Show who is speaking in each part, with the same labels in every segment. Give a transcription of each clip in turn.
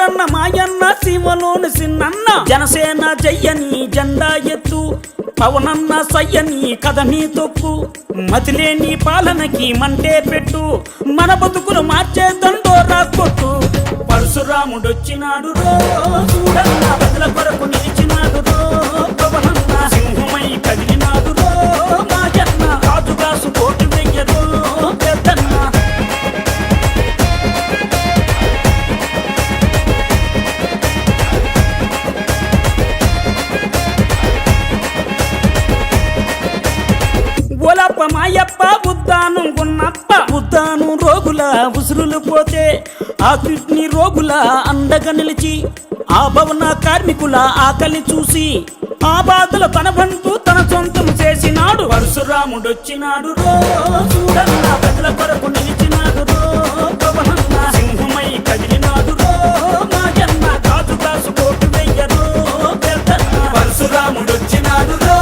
Speaker 1: ఓరన్న మాయన్న సీమలోని సిన్నన్న జనసేన జయ్యని జెండా ఎత్తు పవనన్న సయ్యని కథని తొక్కు మతిలేని పాలనకి మంటే పెట్టు మన బతుకులు మార్చే దండోరా కొట్టు పరశురాముడొచ్చినాడు రో చూడన్న బదుల కొరకు నిలిచినాడు రో పవనన్న సింహమై కదిలినాడు రో మాజన్న రాజుగాసు కోటి వెయ్యరో పెద్దన్న ఓలప్ప మాయప్ప ఉద్దానం గున్నప్ప ఉద్దానం రోగుల ఉసురులు పోతే ఆ కిడ్నీ రోగుల అండగా నిలిచి ఆ భవన కార్మికుల ఆకలి చూసి ఆ బాధలు తన బంటూ తన సొంతం చేసినాడు పరశురాముడొచ్చినాడు రో చూడన్న బదుల కొరకు నిలిచినాడు రో పవనన్న సింహమై కదిలినాడు రో మాజన్న కాజుగాసు కోటి వెయ్యరో పెద్దన్న పరశురాముడొచ్చినాడు రో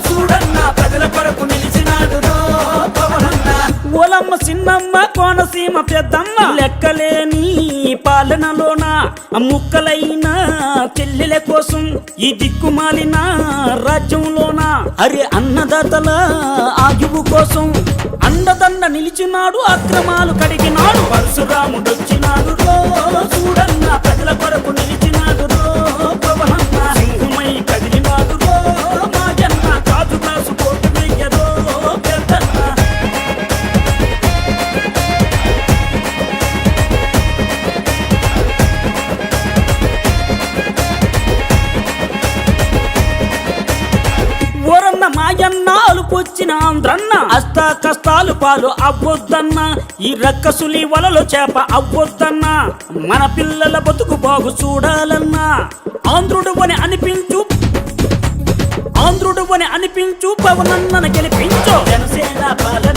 Speaker 1: చూడన్న బదుల కొరకు నిలిచినాడు రో పవనన్న ఓలమ్మ చిన్నమ్మ కోనసీమ పెద్దమ్మ లెక్కలేని పాలనలోన ముక్కలైన చెల్లెల కోసం ఈ దిక్కుమాలిన రాజ్యంలోన అరే అన్నదాతల ఆయువు కోసం అండదండ నిలిచినాడు అక్రమాలు కడిగినాడు పరశురాముడొచ్చినాడు రో చూడన్న ప్రజల కొరకు నిలిచినాడు రో పవనన్న సింహమై కదిలినాడు రో మాజన్న కాజుగాసు కోటి వెయ్యరో పెద్దన్న ఓరన్న మాయన్న అలుపొచ్చిన ఆంధ్రన్న అష్ట కష్టాలు పాలు అవ్వొద్దన్న ఈ రక్కసులి వలలో చేప అవ్వొద్దన్న మన పిల్లల బతుకు బాగు చూడాలన్నా ఆంధ్రుడు అని అనిపించు పవనన్నను గెలిపించు జనసేన పాలన